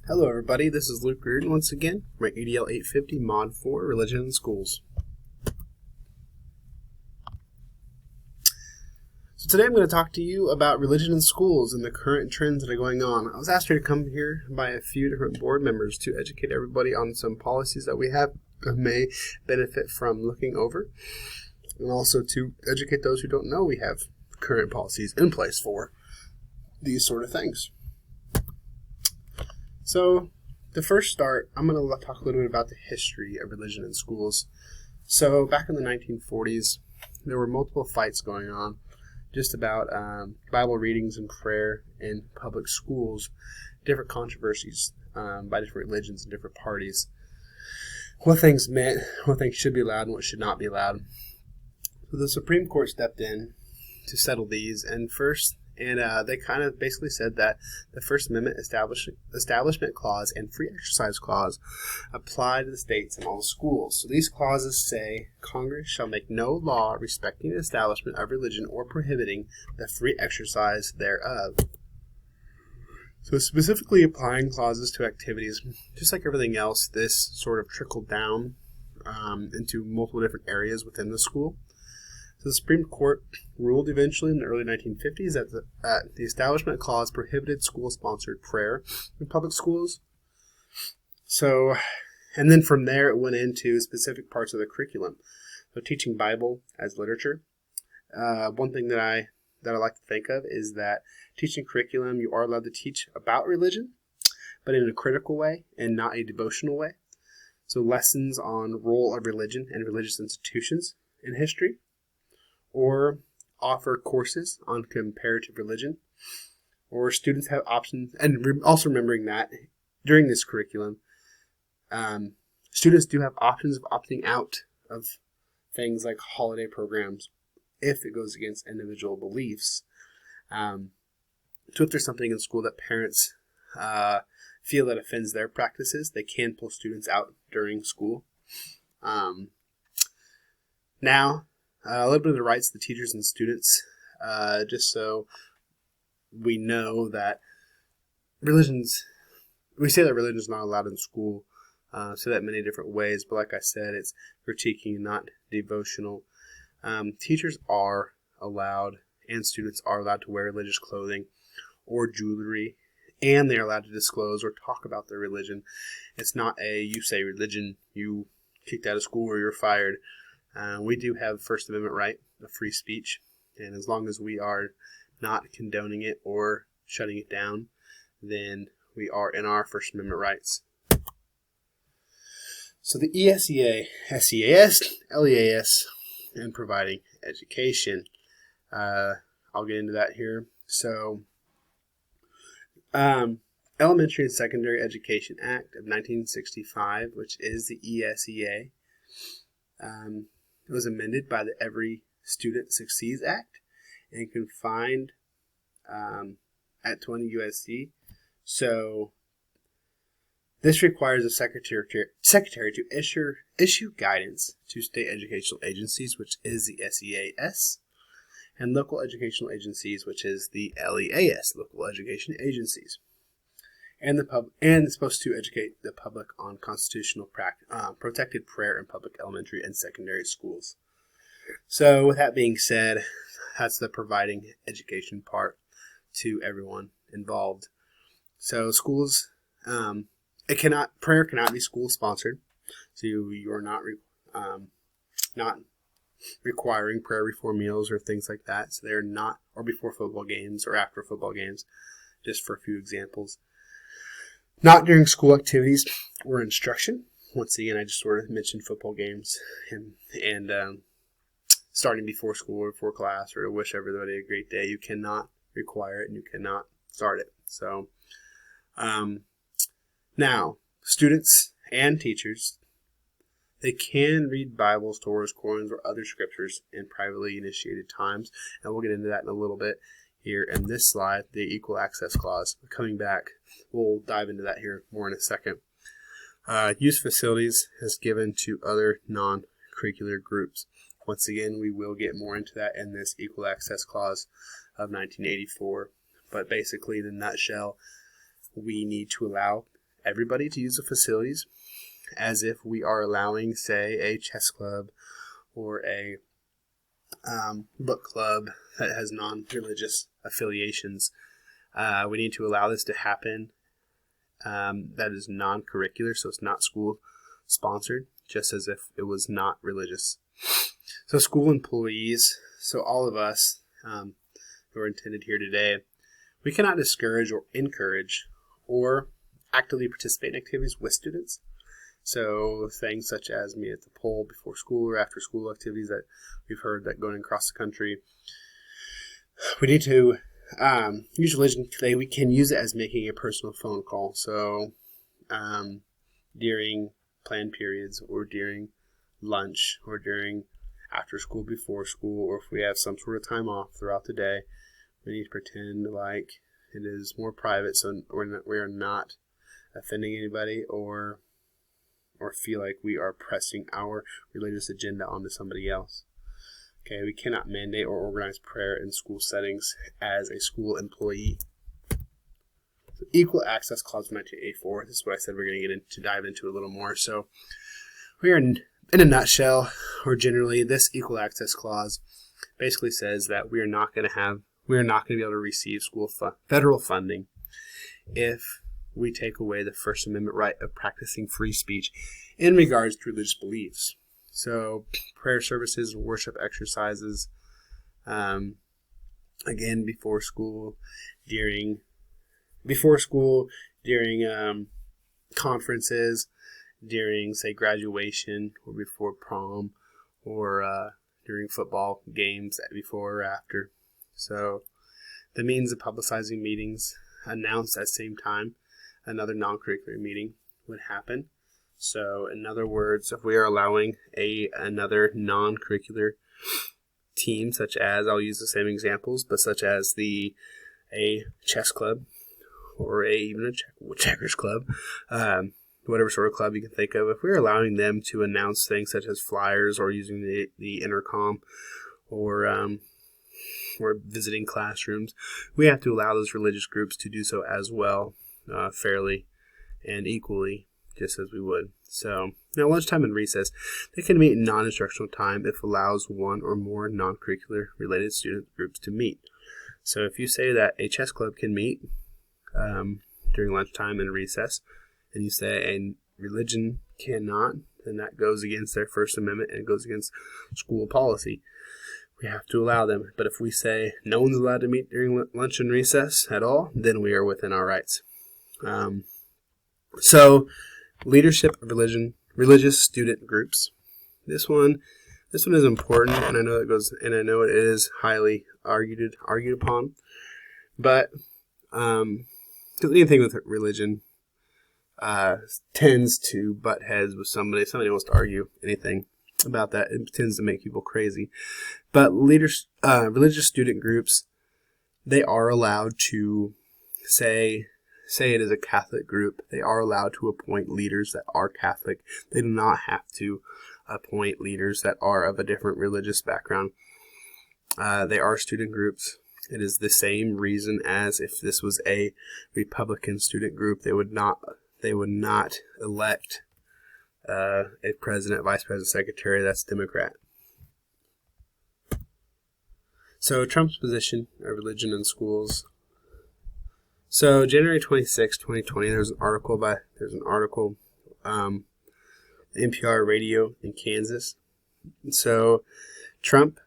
Hello everybody, this is Luke Reardon once again, my ADL 850 Mod 4, Religion in Schools. So today I'm going to talk to you about religion in schools and the current trends that are going on. I was asked here to come here by a few different board members to educate everybody on some policies that we have that may benefit from looking over, and also to educate those who don't know we have current policies in place for these sort of things. So, to first start, I'm going to talk a little bit about the history of religion in schools. So, back in the 1940s, there were multiple fights going on just about Bible readings and prayer in public schools, different controversies by different religions and different parties. What things meant, what things should be allowed, and what should not be allowed. So the Supreme Court stepped in to settle these, and they kind of basically said that the First Amendment Establishment Clause and Free Exercise Clause apply to the states and all the schools. So these clauses say Congress shall make no law respecting the establishment of religion or prohibiting the free exercise thereof. So specifically applying clauses to activities, just like everything else, this sort of trickled down into multiple different areas within the school. So the Supreme Court ruled eventually in the early 1950s that the Establishment Clause prohibited school-sponsored prayer in public schools. So, and then from there it went into specific parts of the curriculum. So teaching Bible as literature. One thing that I like to think of is that teaching curriculum, you are allowed to teach about religion, but in a critical way and not a devotional way. So lessons on role of religion and religious institutions in history, or offer courses on comparative religion, or students have options, and also remembering that during this curriculum, students do have options of opting out of things like holiday programs if it goes against individual beliefs. So if there's something in school that parents feel that offends their practices, they can pull students out during school. Now, a little bit of the rights of the teachers and students, just so we know that we say that religion is not allowed in school, say that many different ways, but like I said, it's critiquing, not devotional. Teachers are allowed, and students are allowed to wear religious clothing or jewelry, and they're allowed to disclose or talk about their religion. It's not you say religion, you kicked out of school or you're fired. We do have First Amendment right of free speech, and as long as we are not condoning it or shutting it down, then we are in our First Amendment rights. So the ESEA, SEAS, LEAS, and providing education. I'll get into that here. So, Elementary and Secondary Education Act of 1965, which is the ESEA, it was amended by the Every Student Succeeds Act and confined at 20 U.S.C. So this requires a secretary to issue guidance to state educational agencies, which is the SEAS, and local educational agencies, which is the LEAS, local education agencies. And it's supposed to educate the public on constitutional protected prayer in public elementary and secondary schools. So with that being said, that's the providing education part to everyone involved. So schools, prayer cannot be school sponsored. So you are not requiring prayer before meals or things like that. So they're not, or before football games or after football games, just for a few examples. Not during school activities or instruction. Once again, I just sort of mentioned football games and starting before school or before class, or to wish everybody a great day. You cannot require it and you cannot start it. So now, students and teachers, they can read Bibles, Torahs, Qurans, or other scriptures in privately initiated times, and we'll get into that in a little bit here in this slide, the Equal Access Clause. Coming back, we'll dive into that here more in a second. Use facilities is given to other non-curricular groups. Once again, we will get more into that in this Equal Access Clause of 1984. But basically, in a nutshell, we need to allow everybody to use the facilities, as if we are allowing, say, a chess club or a book club that has non-religious affiliations. We need to allow this to happen. That is non-curricular, so it's not school-sponsored, just as if it was not religious. So school employees, so all of us who are intended here today, we cannot discourage or encourage or actively participate in activities with students. So things such as meet at the pole before school or after school activities that we've heard that going across the country. We need to use religion today. We can use it as making a personal phone call. So during planned periods or during lunch or during after school, before school, or if we have some sort of time off throughout the day, we need to pretend like it is more private, so we are not offending anybody or feel like we are pressing our religious agenda onto somebody else. Okay, we cannot mandate or organize prayer in school settings as a school employee. So Equal Access Clause 1984. This is what I said we're going to dive into a little more. So we are in a nutshell, or generally, this Equal Access Clause basically says that we are not going to be able to receive federal funding if we take away the First Amendment right of practicing free speech in regards to religious beliefs. So prayer services, worship exercises, again, before school, during conferences, during, say, graduation, or before prom, or during football games, before or after. So the means of publicizing meetings announced at the same time another non-curricular meeting would happen. So in other words, if we are allowing another non-curricular team, such as, I'll use the same examples, but such as a chess club or even a checkers club, whatever sort of club you can think of, if we're allowing them to announce things such as flyers or using the intercom or visiting classrooms, we have to allow those religious groups to do so as well, fairly and equally, just as we would. So now lunchtime and recess, they can meet in non-instructional time if allows one or more non-curricular related student groups to meet. So if you say that a chess club can meet during lunchtime and recess, and you say a religion cannot, then that goes against their First Amendment and it goes against school policy. We have to allow them. But if we say no one's allowed to meet during lunch and recess at all, then we are within our rights. So leadership of religious student groups. This one is important, and I know it is highly argued upon. But anything with religion tends to butt heads with somebody. Somebody wants to argue anything about that. It tends to make people crazy. But religious student groups, they are allowed to say it is a Catholic group. They are allowed to appoint leaders that are Catholic. They do not have to appoint leaders that are of a different religious background. They are student groups. It is the same reason as if this was a Republican student group. They would not elect a president, vice president, secretary that's Democrat. So Trump's position of religion in schools. So January 26, 2020, there's an article NPR radio in Kansas. So Trump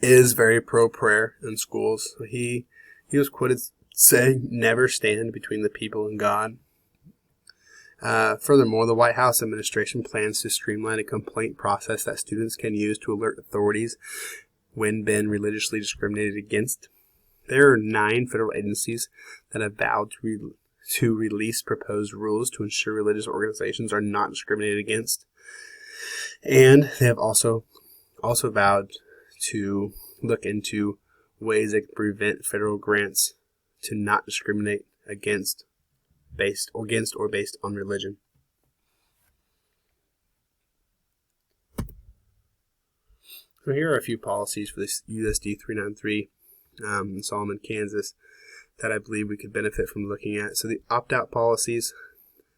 is very pro-prayer in schools. He was quoted saying, "Never stand between the people and God." Furthermore, the White House administration plans to streamline a complaint process that students can use to alert authorities when been religiously discriminated against. There are 9 federal agencies that have vowed to release proposed rules to ensure religious organizations are not discriminated against. And they have also vowed to look into ways that can prevent federal grants to not discriminate based on religion. So here are a few policies for this USD 393 in Solomon, Kansas, that I believe we could benefit from looking at. So the opt-out policies,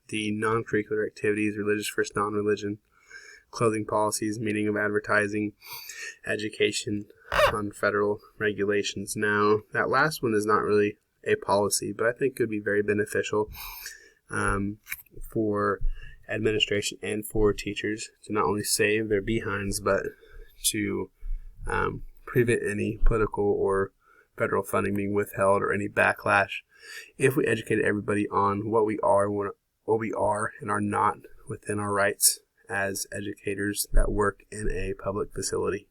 the non-curricular activities, religious versus non-religion, clothing policies, meaning of advertising, education on federal regulations. Now, that last one is not really a policy, but I think could be very beneficial for administration and for teachers to not only save their behinds, but to prevent any political or federal funding being withheld or any backlash if we educated everybody on what we are and are not within our rights as educators that work in a public facility.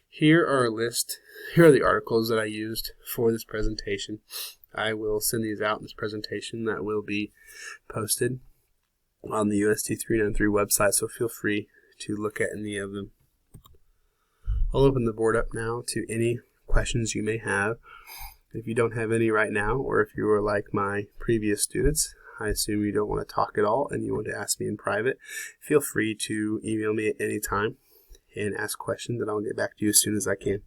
Here are the articles that I used for this presentation. I will send these out in this presentation that will be posted on the UST 393 website, so feel free to look at any of them. I'll open the board up now to any questions you may have. If you don't have any right now, or if you are like my previous students, I assume you don't want to talk at all and you want to ask me in private, feel free to email me at any time and ask questions, and I'll get back to you as soon as I can.